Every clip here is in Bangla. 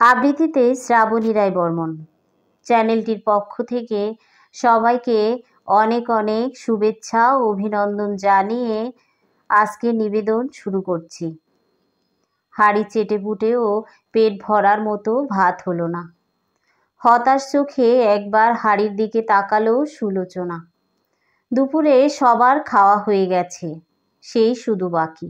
আবৃত্তিতে শ্রাবণী রায় বর্মন। চ্যানেলটির পক্ষ থেকে সবাইকে অনেক অনেক শুভেচ্ছা ও অভিনন্দন জানিয়ে আজকে নিবেদন শুরু করছি। হাঁড়ি চেটেপুটেও পেট ভরার মতো ভাত হলো না। হতাশ চোখে একবার হাঁড়ির দিকে তাকালো সুলোচনা। দুপুরে সবার খাওয়া হয়ে গেছে, সেই শুধু বাকি।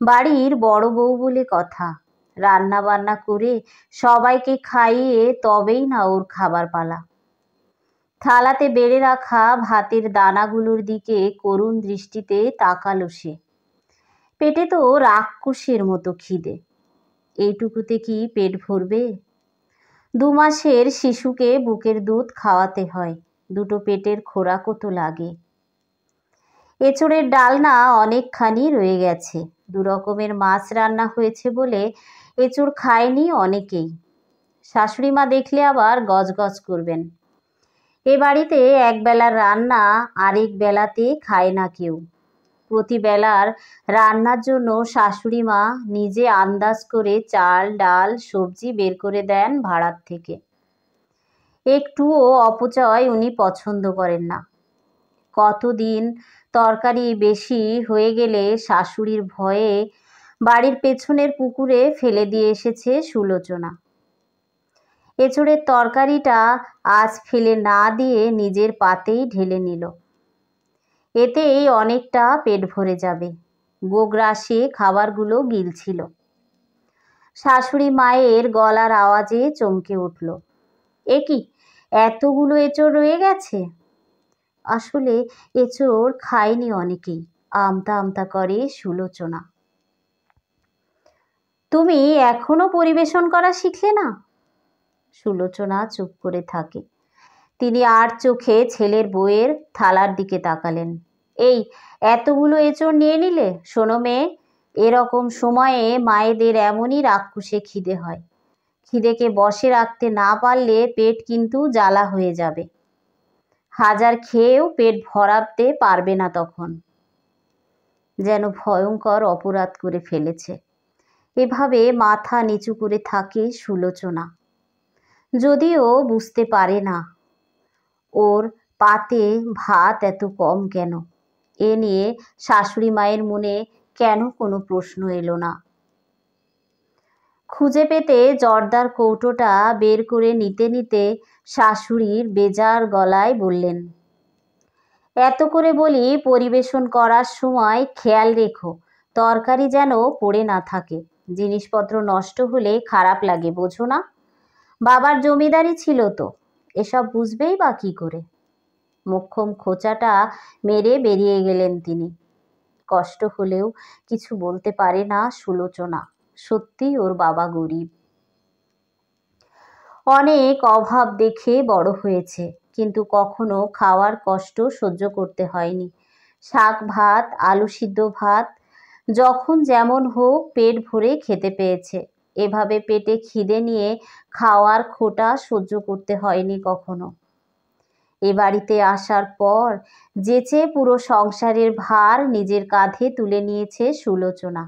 বাড়ির বড় বউ বলে কথা, রান্না বান্না করে সবাইকে খাইয়ে তবেই না ওর খাবার পালা। থালাতে বেড়ে রাখা ভাতের দানাগুলোর দিকে করুণ দৃষ্টিতে তাকালো সে। পেটে তো রাক্ষসের মতো খিদে, এইটুকুতে কি পেট ভরবে? 2 মাসের শিশুকে বুকের দুধ খাওয়াতে হয়, দুটো পেটের খোরাকও তো লাগে। এঁচোড়ের ডালনা অনেকখানি রয়ে গেছে, 2 রকমের মাছ রান্না হয়েছে বলে এঁচোড় খায়নি অনেকেই। শাশুড়ি মা দেখলে আবার গজগজ করবেন। এ বাড়িতে একবেলার রান্না আরেক বেলাতে খায় না কেউ। প্রতিবেলার রান্নার জন্য শাশুড়ি মা নিজে আন্দাজ করে চাল ডাল সবজি বের করে দেন ভাড়ার থেকে। একটুও অপচয় উনি পছন্দ করেন না। কতদিন তরকারি বেশি হয়ে গেলে শাশুড়ির ভয়ে বাড়ির পেছনের পুকুরে ফেলে দিয়ে এসেছে সুলোচনা। এঁচোড়ের তরকারিটা আজ ফেলে না দিয়ে নিজের পাতেই ঢেলে নিল। এতেই অনেকটা পেট ভরে যাবে। গোগ্রাসে খাবারগুলো গিলছিল। শাশুড়ি মায়ের গলার আওয়াজে চমকে উঠল। এ কি, এতগুলো এঁচোড় রয়ে গেছে? আসলে এঁচোড় খায়নি অনেকেই, আমতা আমতা করে সুলোচনা। তুমি এখনো পরিবেশন করা শিখলে না? সুলোচনা চুপ করে থাকে। তিনি আর চোখে ছেলের বউয়ের থালার দিকে তাকালেন। এই এতগুলো এঁচোড় নিয়ে নিলে? শোনো মেয়ে, এরকম সময়ে মায়েদের এমনই রাক্ষসে খিদে হয়। খিদেকে বশে রাখতে না পারলে পেট কিন্তু জ্বালা হয়ে যাবে। হাজার খেয়েও পেট ভরাতে পারবে না তখন। যেন ভয়ঙ্কর অপরাধ করে ফেলেছে। এভাবে মাথা নিচু করে থাকে সুলোচনা, যদিও বুঝতে পারে না ওর পাতে ভাত এত কম কেন। এ নিয়ে শাশুড়ি মায়ের মনে কেন কোনো প্রশ্ন এলো না। খুঁজে পেতে জর্দার কৌটোটা বের করে নিতে নিতে শাশুড়ির বেজার গলায় বললেন, এত করে বলি পরিবেশন করার সময় খেয়াল রেখো তরকারি যেন পড়ে না থাকে। জিনিসপত্র নষ্ট হলে খারাপ লাগে, বোঝো না? বাবার জমিদারি ছিল তো, এসব বুঝবেই বা কী করে? মোক্ষম খোঁচাটা মেরে বেরিয়ে গেলেন তিনি। কষ্ট হলেও কিছু বলতে পারে না সুলোচনা। সত্যিই ওর বাবা গরিব। অনেক অভাব দেখে বড় হয়েছে, কিন্তু কখনো খাওয়ার কষ্ট সহ্য করতে হয়নি। শাক ভাত, আলু সিদ্ধ ভাত, যখন যেমন হোক পেট ভরে খেতে পেয়েছে। এভাবে পেটে খিদে নিয়ে খাওয়ার খোঁটা সহ্য করতে হয়নি কখনো। এ বাড়িতে আসার পর যেচে পুরো সংসারের ভার নিজের কাঁধে তুলে নিয়েছে সুলোচনা।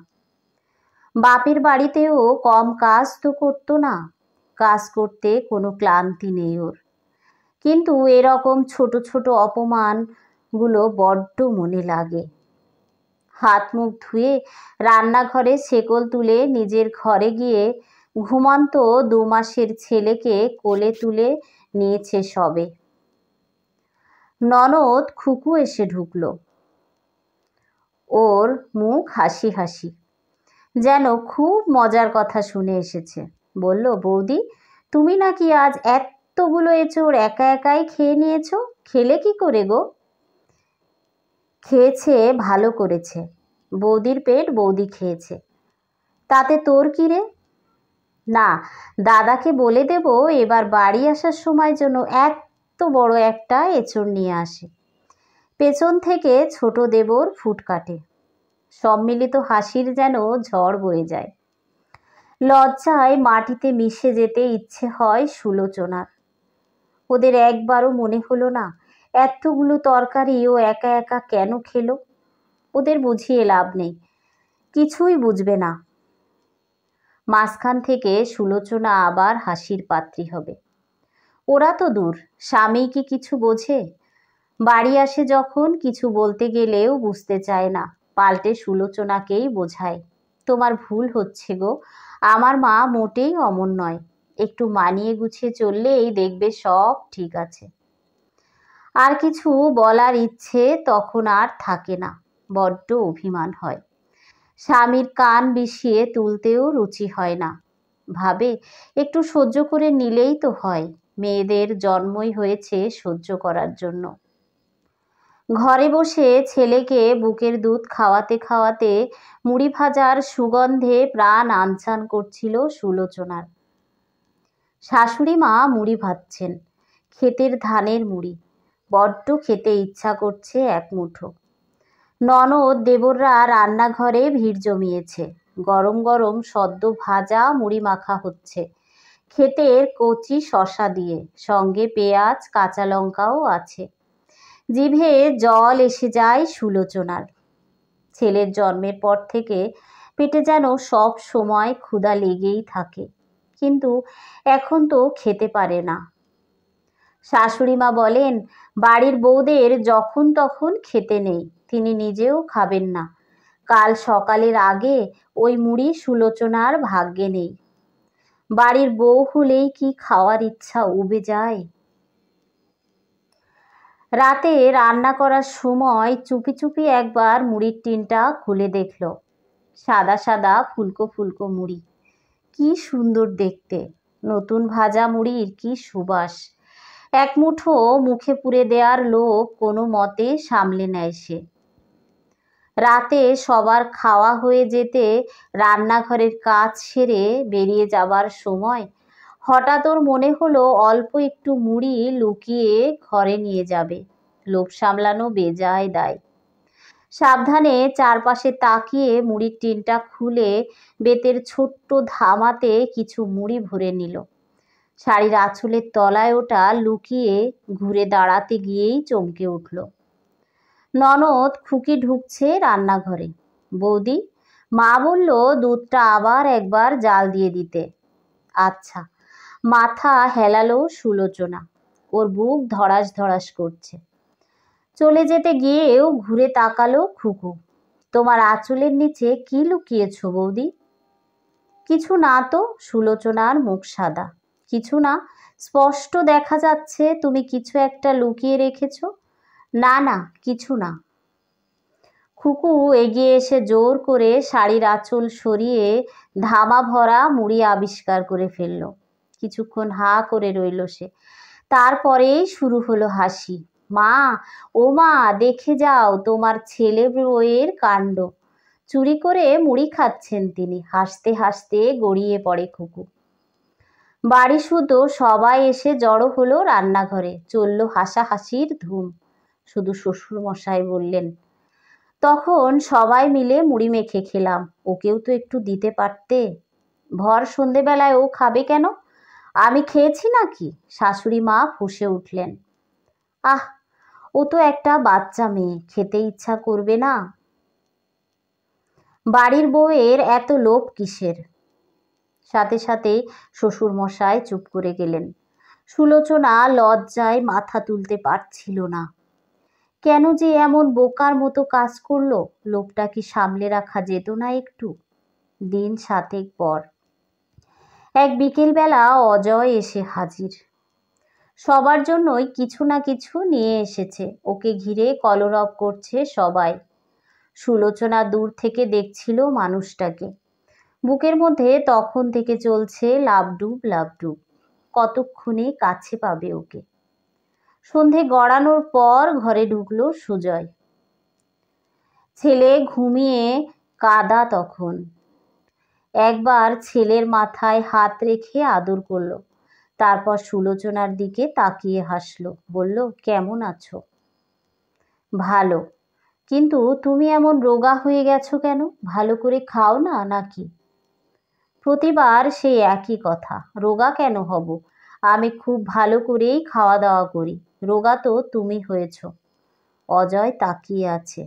বাপের বাড়িতেও কম কাজ তো করতো না, কাজ করতে কোনো ক্লান্তি নেই ওর। কিন্তু এরকম ছোট ছোট অপমানগুলো বড্ড মনে লাগে। হাত মুখ ধুয়ে রান্নাঘরে শেকল তুলে নিজের ঘরে গিয়ে ঘুমন্ত 2 মাসের ছেলেকে কোলে তুলে নিয়েছে সবে। ননদ খুকু এসে ঢুকলো। ওর মুখ হাসি হাসি, যেন খুব মজার কথা শুনে এসেছে। বলল, বৌদি, তুমি নাকি আজ এতগুলো এঁচোড় একা একাই খেয়ে নিয়েছো, খেলে কি করে গো? খেয়েছে, ভালো করেছে। বৌদির পেট বৌদি খেয়েছে, তাতে তোর কি রে? না, দাদাকে বলে দেব এবার বাড়ি আসার সময় যেন এত বড় একটা এঁচোড় নিয়ে আসে। পেছন থেকে ছোট দেবর ফুট কাটে। সম্মিলিত হাসির যেন ঝড় বয়ে যায়। লজ্জায় মাটিতে মিশে যেতে ইচ্ছে হয় সুলোচনার। ওদের একবারও মনে হলো না এতগুলো তরকারি ও একা একা কেন খেলো? ওদের বুঝিয়ে লাভ নেই, কিছুই বুঝবে না। মাঝখান থেকে সুলোচনা আবার হাসির পাত্রী হবে। ওরা তো দূর, স্বামী কি কিছু বোঝে? বাড়ি আসে যখন কিছু বলতে গেলেও বুঝতে চায় না, পাল্টে সুলোচনাকেই বোঝায়। তোমার ভুল হচ্ছে গো, আমার মা মোটেই অমন নয়। একটু মানিয়ে গুছিয়ে চললেই দেখবে সব ঠিক আছে। আর কিছু বলার ইচ্ছে তখন আর থাকে না, বড্ড অভিমান হয়। স্বামীর কান বিষিয়ে তুলতেও রুচি হয় না। ভাবে একটু সহ্য করে নিলেই তো হয়, মেয়েদের জন্মই হয়েছে সহ্য করার জন্য। ঘরে বসে ছেলেকে বুকের দুধ খাওয়াতে খাওয়াতে মুড়ি ভাজার সুগন্ধে প্রাণ আনচান করছিল সুলোচনার। শাশুড়ি মা মুড়ি ভাজছেন, ক্ষেতের ধানের মুড়ি, বড্ড খেতে ইচ্ছা করছে এক মুঠো। ননদ দেবররা রান্নাঘরে ভিড় জমিয়েছে, গরম গরম সদ্য ভাজা মুড়ি মাখা হচ্ছে ক্ষেতের কচি শশা দিয়ে, সঙ্গে পেঁয়াজ কাঁচা লঙ্কাও আছে। জিভে জল এসে যায় সুলোচনার। ছেলের জন্মের পর থেকে পেটে যেন সব সময় ক্ষুধা লেগেই থাকে, কিন্তু এখন তো খেতে পারে না। শাশুড়ি মা বলেন, বাড়ির বউদের যখন তখন খেতে নেই, তিনি নিজেও খাবেন না। কাল সকালের আগে ওই মুড়ি সুলোচনার ভাগ্যে নেই। বাড়ির বউ হলেই কি খাওয়ার ইচ্ছা উবে যায়? রাতে রান্না করার সময় চুপি চুপি একবার মুড়ির টিনটা খুলে দেখল। সাদা সাদা ফুলকো ফুলকো মুড়ি, কি সুন্দর দেখতে! নতুন ভাজা মুড়ির কি সুবাস! এক মুঠো মুখে পুরে দেওয়ার লোভ কোনো মতে সামলে নেয় সে। রাতে সবার খাওয়া হয়ে যেতে রান্নাঘরের কাজ সেরে বেরিয়ে যাবার সময় হঠাৎ ওর মনে হলো অল্প একটু মুড়ি লুকিয়ে ঘরে নিয়ে যাবে। লোভ সামলানো বেজায় দায়। সাবধানে চারপাশে তাকিয়ে মুড়ির টিনটা খুলে বেতের ছোট্ট ধামাতে কিছু মুড়ি ভরে নিল। শাড়ির আঁচলের তলায় ওটা লুকিয়ে ঘুরে দাঁড়াতে গিয়েই চমকে উঠল। ননদ খুকি ঢুকছে রান্নাঘরে। বৌদি, মা বলল দুধটা আবার একবার জাল দিয়ে দিতে। আচ্ছা। মাথা হেলালো সুলোচনা। ওর বুক ধড়াস ধড়াস করছে। চলে যেতে গিয়েও ঘুরে তাকালো খুকু। তোমার আঁচলের নিচে কি লুকিয়েছ বৌদি? কিছু না তো। সুলোচনার মুখ সাদা। কিছু না? স্পষ্ট দেখা যাচ্ছে তুমি কিছু একটা লুকিয়ে রেখেছ। না না, কিছু না। খুকু এগিয়ে এসে জোর করে শাড়ির আঁচল সরিয়ে ধামা ভরা মুড়ি আবিষ্কার করে ফেলল। কিছুক্ষণ হাঁ করে রইল সে। তারপরেই শুরু হলো হাসি। মা, ও মা, দেখে যাও তোমার ছেলে বউয়ের কাণ্ড। চুরি করে মুড়ি খাচ্ছেন তিনি। হাসতে হাসতে গড়িয়ে পড়ে খুকু। বাড়ি শুধু সবাই এসে জড়ো হলো রান্নাঘরে। চলল হাসাহাসির ধুম। শুধু শ্বশুর মশাই বললেন, তখন সবাই মিলে মুড়ি মেখে খেলাম, ওকেও তো একটু দিতে পারতে। ভর সন্ধেবেলায় ও খাবে কেন? আমি খেয়েছি নাকি? শাশুড়ি মা ফুঁসে উঠলেন। আহ, ও তো একটা বাচ্চা মেয়ে, খেতে ইচ্ছা করবে না? বাড়ির বউয়ের এত লোভ কিসের? সাথে সাথে শ্বশুর মশাই চুপ করে গেলেন। সুলোচনা লজ্জায় মাথা তুলতে পারছিল না। কেন যে এমন বোকার মতো কাজ করলো? লোভটা কি সামলে রাখা যেত না একটু? দিন 7 পর এক বিকেলবেলা অজয় এসে হাজির। সবার জন্যই কিছু না কিছু নিয়ে এসেছে। ওকে ঘিরে কলরব করছে সবাই। সুলোচনা দূর থেকে দেখছিল মানুষটাকে। বুকের মধ্যে তখন থেকে চলছে লাবডুব লাবডুব। কতক্ষণে কাছে পাবে ওকে? সন্ধে গড়ানোর পর ঘরে ঢুকলো সুজয়। ছেলে ঘুমিয়ে কাদা তখন। একবার ছেলের মাথায় হাত রেখে আদর করলো। তারপর সুলোচনার দিকে তাকিয়ে হাসলো। বলল, কেমন আছো? ভালো। কিন্তু তুমি এমন রোগা হয়ে গেছো কেন? ভালো করে খাও না নাকি? প্রতিবার সেই একই কথা। রোগা কেন হব? আমি খুব ভালো করেই খাওয়া দাওয়া করি। রোগা তো তুমি হয়েছ। অজয় তাকিয়ে আছে।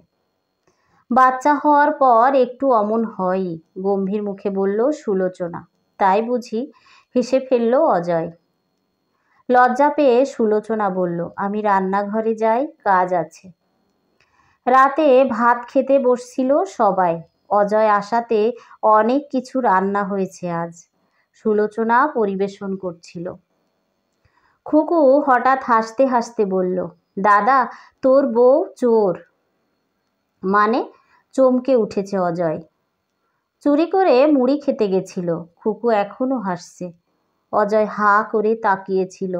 বাচ্চা হওয়ার পর একটু অমন হয়ই, গম্ভীর মুখে বলল সুলোচনা। তাই বুঝি? হেসে ফেলল অজয়। লজ্জা পেয়ে সুলোচনা বলল, আমি রান্নাঘরে যাই, কাজ আছে। রাতে ভাত খেতে বসছিল সবাই। অজয় আসাতে অনেক কিছু রান্না হয়েছে আজ। সুলোচনা পরিবেশন করছিল। খুকু হঠাৎ হাসতে হাসতে বলল, দাদা, তোর বউ চোর। মানে? চমকে উঠেছে অজয়। চুরি করে মুড়ি খেতে গেছিল। খুকু এখনো হাসছে। অজয় হাঁ করে তাকিয়েছিল।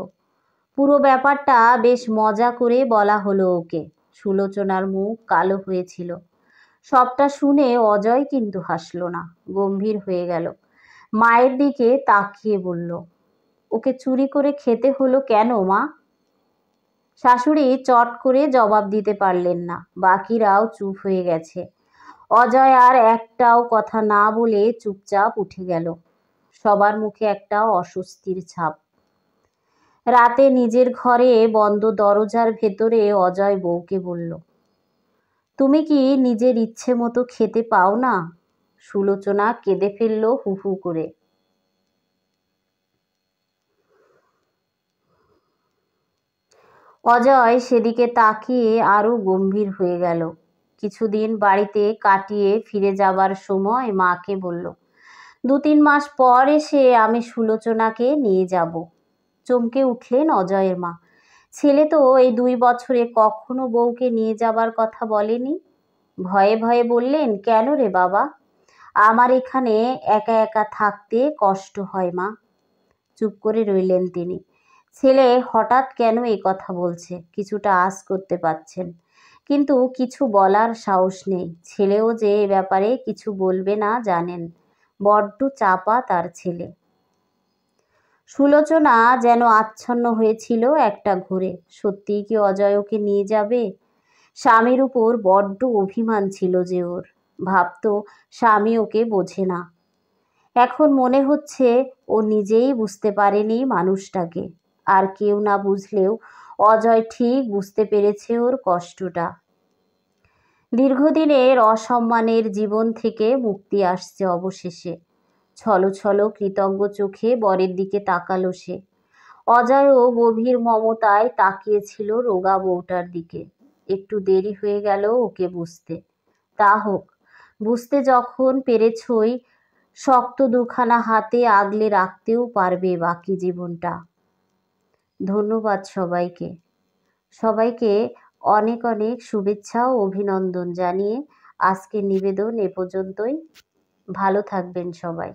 পুরো ব্যাপারটা বেশ মজা করে বলা হলো ওকে। সুলোচনার মুখ কালো হয়েছিল। সবটা শুনে অজয় কিন্তু হাসল না, গম্ভীর হয়ে গেল। মায়ের দিকে তাকিয়ে বলল, ওকে চুরি করে খেতে হলো কেন মা? শাশুড়ি চট করে জবাব দিতে পারলেন না। বাকিরাও চুপ হয়ে গেছে। অজয় আর একটাও কথা না বলে চুপচাপ উঠে গেল। সবার মুখে একটা অস্বস্তির ছাপ। রাতে নিজের ঘরে বন্ধ দরজার ভেতরে অজয় বউকে বলল, তুমি কি নিজের ইচ্ছে মতো খেতে পাও না? সুলোচনা কেঁদে ফেলল হু হু করে। অজয় সেদিকে তাকিয়ে আরো গম্ভীর হয়ে গেল। কিছুদিন বাড়িতে কাটিয়ে ফিরে যাবার সময় মাকে বলল, 2-3 মাস পর এসে আমি সুলোচনাকে নিয়ে যাব। চমকে উঠলেন অজয়ের মা। ছেলে তো এই 2 বছরে কখনো বউকে নিয়ে যাবার কথা বলেনি। ভয়ে ভয়ে বললেন, কেন রে বাবা? আমার এখানে একা একা থাকতে কষ্ট হয় মা। চুপ করে রইলেন তিনি। ছেলে হঠাৎ কেন এই কথা বলছে কিছুটা আঁচ করতে পারছেন, কিন্তু কিছু বলার সাহস নেই। ছেলেও যে এ ব্যাপারে কিছু বলবে না জানেন। বড্ড চাপা তার ছেলে। সুলোচনা যেন আচ্ছন্ন হয়েছিল একটা ঘুরে। সত্যিই কি অজয় ওকে নিয়ে যাবে? স্বামীর উপর বড্ড অভিমান ছিল যে ওর। ভাবতো স্বামী ওকে বোঝে না। এখন মনে হচ্ছে ও নিজেই বুঝতে পারেনি মানুষটাকে। আর কেউ না বুঝলেও অজয় ঠিক বুঝতে পেরেছে ওর কষ্টটা। দীর্ঘদিনের অসম্মানের জীবন থেকে মুক্তি আসছে অবশেষে। ছলো ছলো কৃতজ্ঞ চোখে বরের দিকে তাকালো সে। অজয়ও গভীর মমতায় তাকিয়েছিল রোগা বউটার দিকে। একটু দেরি হয়ে গেল ওকে বুঝতে। তা হোক, বুঝতে যখন পেরেছই, শক্ত দুখানা হাতে আগলে রাখতেও পারবে বাকি জীবনটা। ধন্যবাদ সবাইকে। সবাইকে অনেক অনেক শুভেচ্ছা ও অভিনন্দন জানিয়ে আজকের নিবেদন এ পর্যন্তই। ভালো থাকবেন সবাই।